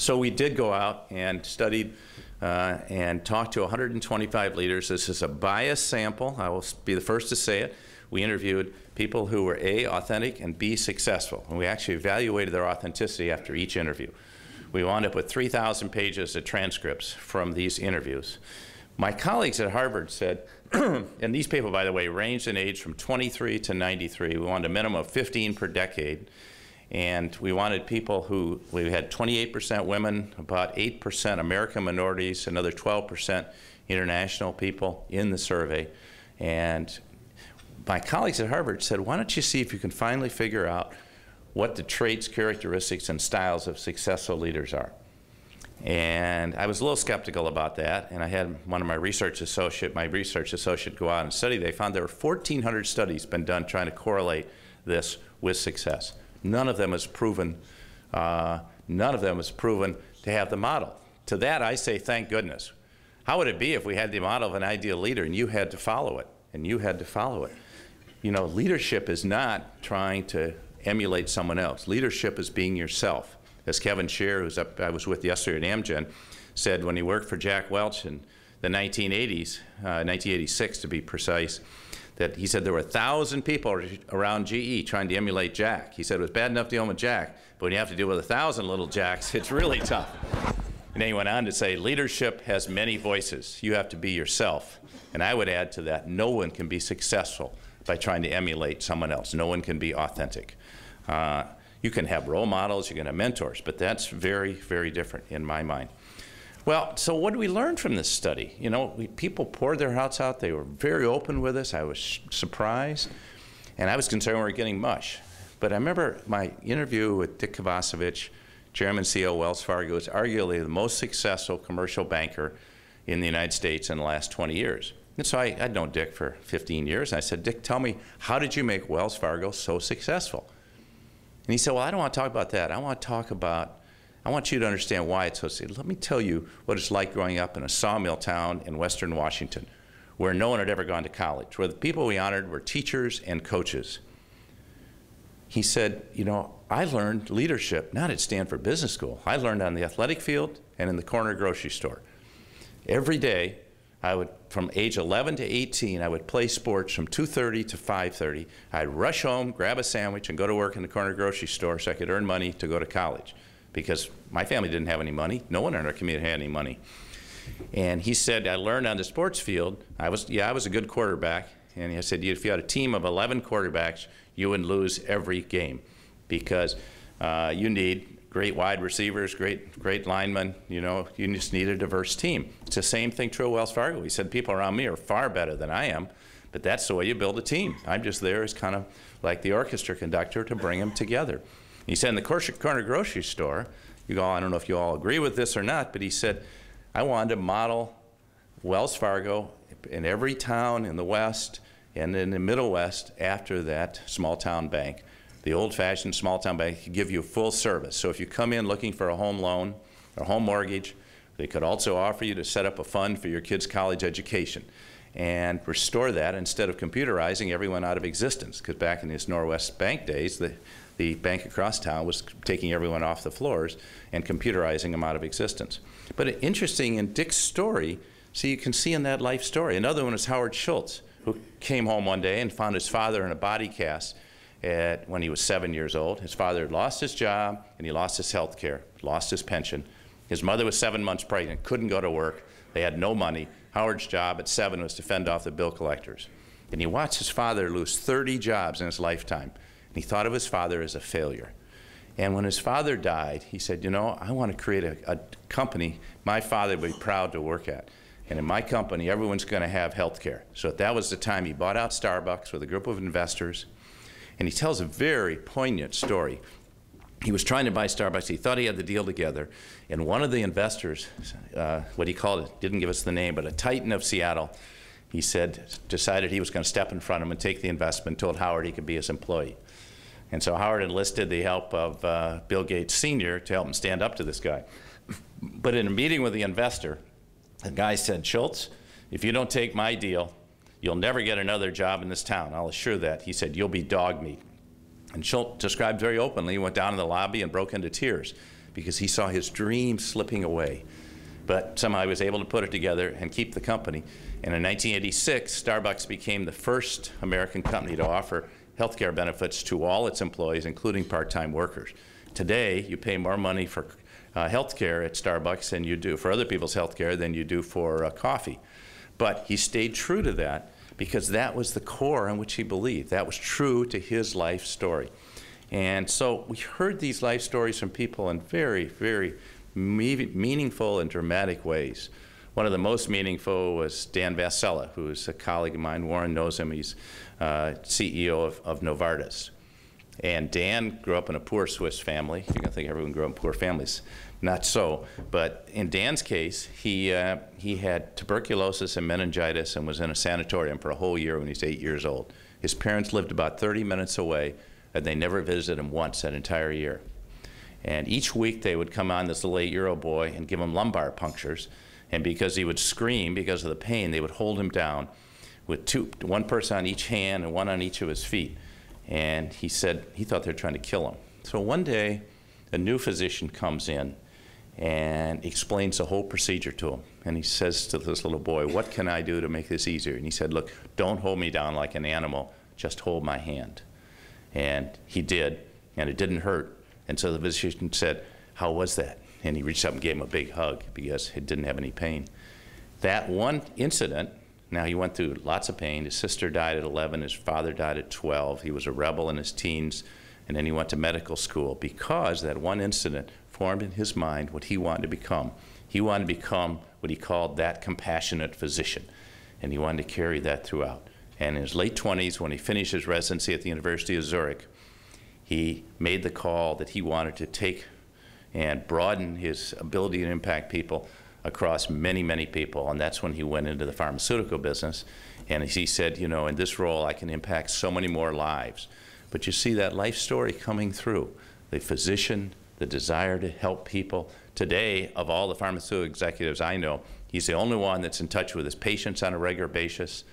So we did go out and studied and talked to 125 leaders. This is a biased sample. I will be the first to say it. We interviewed people who were A, authentic, and B, successful. And we actually evaluated their authenticity after each interview. We wound up with 3,000 pages of transcripts from these interviews. My colleagues at Harvard said, and these people, by the way, ranged in age from 23 to 93. We wanted a minimum of 15 per decade. And we wanted people who, we had 28% women, about 8% American minorities, another 12% international people in the survey. And my colleagues at Harvard said, why don't you see if you can finally figure out what the traits, characteristics, and styles of successful leaders are. And I was a little skeptical about that, and I had one of my research associate go out and study. They found there were 1,400 studies been done trying to correlate this with success. None of them has proven, to have the model. To that I say, thank goodness. How would it be if we had the model of an ideal leader and you had to follow it, and you had to follow it? You know, leadership is not trying to emulate someone else. Leadership is being yourself. As Kevin Scheer, who's I was with yesterday at Amgen, said when he worked for Jack Welch in the 1980s, 1986 to be precise, that he said there were 1,000 people around GE trying to emulate Jack. He said it was bad enough dealing with Jack, but when you have to deal with 1,000 little Jacks, it's really tough. And then he went on to say, leadership has many voices. You have to be yourself. And I would add to that, no one can be successful by trying to emulate someone else. No one can be authentic. You can have role models, you can have mentors, but that's very, very different in my mind. Well, so what did we learn from this study? You know, people poured their hearts out. They were very open with us. I was surprised, and I was concerned we were getting mush. But I remember my interview with Dick Kovacevich, Chairman CEO Wells Fargo, was arguably the most successful commercial banker in the United States in the last 20 years. And so I'd known Dick for 15 years. And I said, Dick, tell me, how did you make Wells Fargo so successful? And he said, well, I don't want to talk about that. I want you to understand why it's so successful. Let me tell you what it's like growing up in a sawmill town in Western Washington, where no one had ever gone to college, where the people we honored were teachers and coaches. He said, you know, I learned leadership not at Stanford Business School. I learned on the athletic field and in the corner grocery store. Every day, from age 11 to 18, I would play sports from 2:30 to 5:30. I'd rush home, grab a sandwich, and go to work in the corner grocery store so I could earn money to go to college, because my family didn't have any money. No one in our community had any money. And he said, I learned on the sports field. I was a good quarterback. And he said, if you had a team of 11 quarterbacks, you would lose every game, because you need great wide receivers, great linemen. You know, you just need a diverse team. It's the same thing true at Wells Fargo. He said, people around me are far better than I am, but that's the way you build a team. I'm just there as kind of like the orchestra conductor to bring them together. He said in the corner grocery store, I don't know if you all agree with this or not, but he said, I wanted to model Wells Fargo in every town in the West and in the Middle West after that small town bank. The old-fashioned small-town bank could give you full service. So if you come in looking for a home loan or home mortgage, they could also offer you to set up a fund for your kid's college education and restore that instead of computerizing everyone out of existence. Because back in this Norwest Bank days, the bank across town was taking everyone off the floors and computerizing them out of existence. But interesting in Dick's story, so you can see in that life story. Another one is Howard Schultz, who came home one day and found his father in a body cast when he was 7 years old. His father had lost his job, and he lost his health care, lost his pension. His mother was 7 months pregnant, couldn't go to work. They had no money. Howard's job at 7 was to fend off the bill collectors. And he watched his father lose 30 jobs in his lifetime. And he thought of his father as a failure. And when his father died, he said, you know, I want to create a company my father would be proud to work at. And in my company, everyone's going to have health care. So that was the time he bought out Starbucks with a group of investors. And he tells a very poignant story. He was trying to buy Starbucks. He thought he had the deal together. And one of the investors, what he called it, didn't give us the name, but a titan of Seattle, he said, decided he was going to step in front of him and take the investment, told Howard he could be his employee. And so Howard enlisted the help of Bill Gates Sr. to help him stand up to this guy. But in a meeting with the investor, the guy said, Schultz, if you don't take my deal, you'll never get another job in this town. I'll assure that. He said, you'll be dog meat. And Schultz described very openly, he went down in the lobby and broke into tears because he saw his dream slipping away. But somehow he was able to put it together and keep the company. And in 1986, Starbucks became the first American company to offer health care benefits to all its employees, including part-time workers. Today, you pay more money for health care at Starbucks than you do for other people's health care than you do for coffee. But he stayed true to that because that was the core on which he believed. That was true to his life story. And so we heard these life stories from people in very, very meaningful and dramatic ways. One of the most meaningful was Dan Vasella, who is a colleague of mine. Warren knows him. He's CEO of Novartis. And Dan grew up in a poor Swiss family. You're going to think everyone grew up in poor families. Not so. But in Dan's case, he had tuberculosis and meningitis and was in a sanatorium for a whole year when he was 8 years old. His parents lived about 30 minutes away, and they never visited him once that entire year. And each week they would come on this little 8-year-old boy and give him lumbar punctures. And because he would scream because of the pain, they would hold him down with one person on each hand and one on each of his feet. And he said he thought they were trying to kill him. So one day, a new physician comes in and explains the whole procedure to him. And he says to this little boy, "What can I do to make this easier?" And he said, "Look, don't hold me down like an animal, just hold my hand." And he did, and it didn't hurt. And so the physician said, "How was that?" And he reached up and gave him a big hug because it didn't have any pain. That one incident, now he went through lots of pain. His sister died at 11, his father died at 12. He was a rebel in his teens, and then he went to medical school because that one incident formed in his mind what he wanted to become. He wanted to become what he called that compassionate physician, and he wanted to carry that throughout. And in his late 20s, when he finished his residency at the University of Zurich, he made the call that he wanted to take and broaden his ability to impact people across many, many people. And that's when he went into the pharmaceutical business. And as he said, you know, in this role, I can impact so many more lives. But you see that life story coming through. The physician, the desire to help people. Today, of all the pharmaceutical executives I know, he's the only one that's in touch with his patients on a regular basis.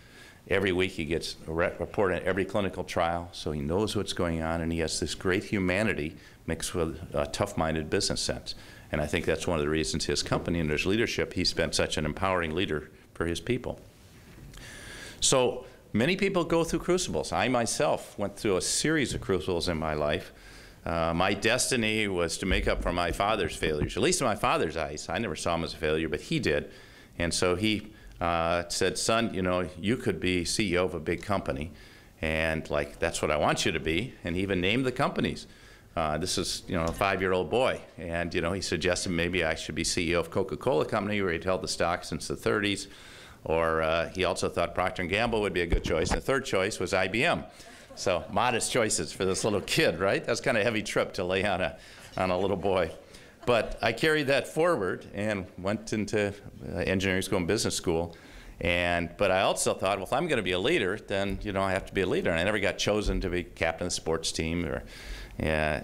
Every week he gets a report on every clinical trial, so he knows what's going on, and he has this great humanity mixed with a tough-minded business sense. And I think that's one of the reasons his company and his leadership, he's been such an empowering leader for his people. So many people go through crucibles. I myself went through a series of crucibles in my life. My destiny was to make up for my father's failures, at least in my father's eyes. I never saw him as a failure, but he did. And so he said, "Son, you know, you could be CEO of a big company, and like that's what I want you to be." And he even named the companies. This is, you know, a 5-year-old boy, and you know, he suggested maybe I should be CEO of Coca-Cola Company, where he'd held the stock since the 30s, or he also thought Procter & Gamble would be a good choice. And the third choice was IBM. So modest choices for this little kid, right? That's kind of a heavy trip to lay on a little boy. But I carried that forward and went into engineering school and business school. But I also thought, well, if I'm going to be a leader, then you know I have to be a leader. And I never got chosen to be captain of the sports team.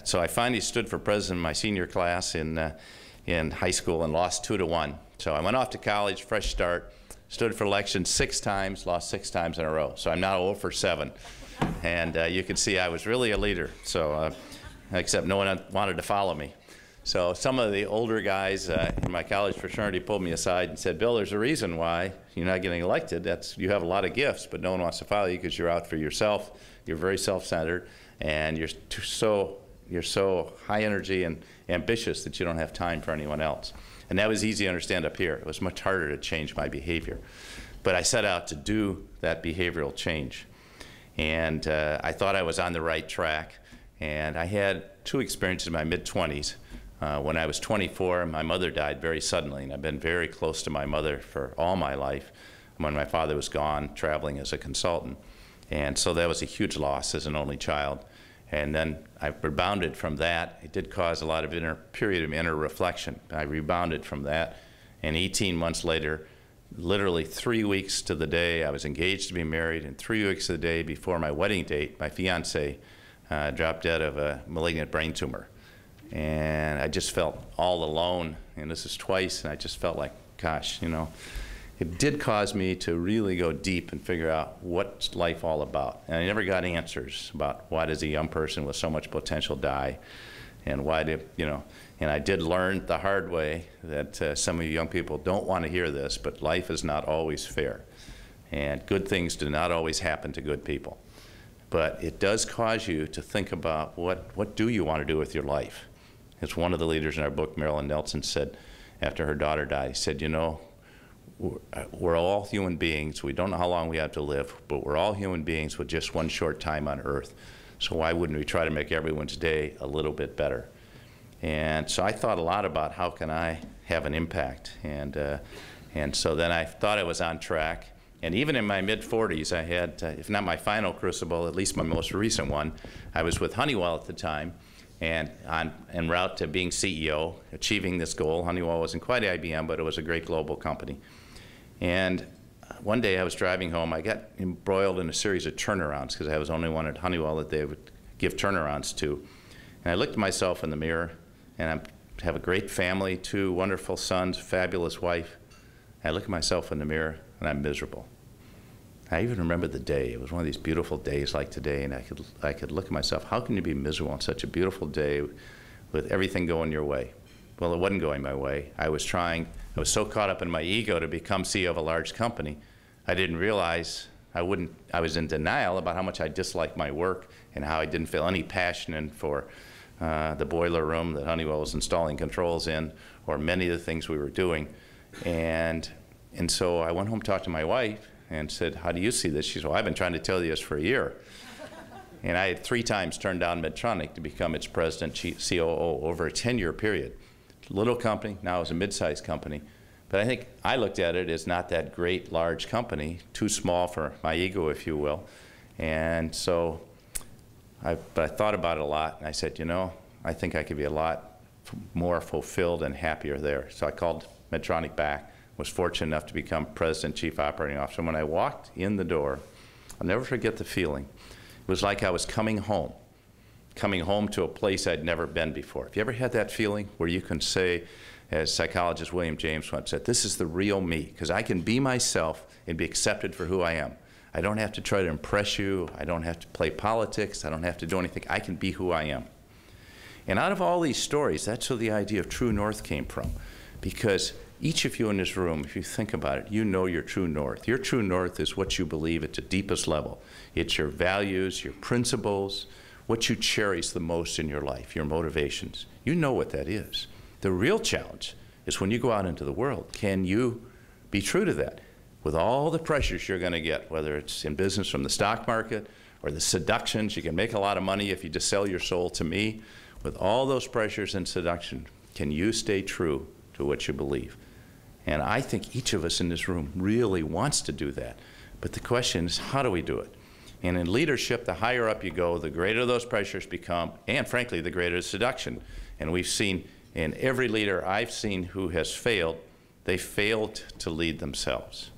So I finally stood for president of my senior class in high school and lost 2-1. So I went off to college, fresh start, stood for election 6 times, lost 6 times in a row. So I'm now 0 for 7. And you can see I was really a leader. So except no one wanted to follow me. So some of the older guys in my college fraternity pulled me aside and said, "Bill, there's a reason why you're not getting elected. You have a lot of gifts, but no one wants to follow you because you're out for yourself. You're very self-centered, and you're so high energy and ambitious that you don't have time for anyone else." And that was easy to understand up here. It was much harder to change my behavior. But I set out to do that behavioral change. And I thought I was on the right track. And I had 2 experiences in my mid-20s. When I was 24, my mother died very suddenly, and I've been very close to my mother for all my life when my father was gone, traveling as a consultant. And so that was a huge loss as an only child. And then I rebounded from that. It did cause a lot of period of inner reflection. I rebounded from that, and 18 months later, literally 3 weeks to the day, I was engaged to be married, and 3 weeks to the day before my wedding date, my fiance dropped dead of a malignant brain tumor. And I just felt all alone, and this is twice, and I just felt like, gosh, you know, it did cause me to really go deep and figure out what's life all about. And I never got answers about why does a young person with so much potential die. And why did, you know, and I did learn the hard way that some of you young people don't want to hear this, but life is not always fair. And good things do not always happen to good people. But it does cause you to think about what do you want to do with your life? As one of the leaders in our book, Marilyn Nelson, said after her daughter died, he said, you know, we're all human beings. We don't know how long we have to live, but we're all human beings with just one short time on earth. So why wouldn't we try to make everyone's day a little bit better? And so I thought a lot about how can I have an impact. And so then I thought I was on track. And even in my mid-40s, I had, if not my final crucible, at least my most recent one. I was with Honeywell at the time, and en route to being CEO, achieving this goal. Honeywell wasn't quite IBM, but it was a great global company. And one day I was driving home. I got embroiled in a series of turnarounds because I was the only one at Honeywell that they would give turnarounds to. And I looked at myself in the mirror, and I have a great family, 2 wonderful sons, fabulous wife. I look at myself in the mirror, and I'm miserable. I even remember the day. It was one of these beautiful days like today, and I could look at myself. How can you be miserable on such a beautiful day with everything going your way? Well, it wasn't going my way. I was so caught up in my ego to become CEO of a large company, I didn't realize I was in denial about how much I disliked my work and how I didn't feel any passion for the boiler room that Honeywell was installing controls in, or many of the things we were doing. And so I went home, talked to my wife, and said, how do you see this? She said, well, I've been trying to tell you this for a year. And I had 3 times turned down Medtronic to become its president, COO, over a 10-year period. Little company, now it's a mid-sized company. But I think I looked at it as not that great, large company, too small for my ego, if you will. And so, but I thought about it a lot, and I said, you know, I think I could be a lot more fulfilled and happier there. So I called Medtronic back, was fortunate enough to become president, chief operating officer. And when I walked in the door, I'll never forget the feeling. It was like I was coming home to a place I'd never been before. Have you ever had that feeling where you can say, as psychologist William James once said, this is the real me, because I can be myself and be accepted for who I am. I don't have to try to impress you. I don't have to play politics. I don't have to do anything. I can be who I am. And out of all these stories, that's where the idea of True North came from, because each of you in this room, if you think about it, you know your true north. Your true north is what you believe at the deepest level. It's your values, your principles, what you cherish the most in your life, your motivations. You know what that is. The real challenge is when you go out into the world, can you be true to that? With all the pressures you're going to get, whether it's in business from the stock market or the seductions, you can make a lot of money if you just sell your soul to me. With all those pressures and seduction, can you stay true to what you believe? And I think each of us in this room really wants to do that. But the question is, how do we do it? And in leadership, the higher up you go, the greater those pressures become, and frankly, the greater the seduction. And we've seen in every leader I've seen who has failed, they failed to lead themselves.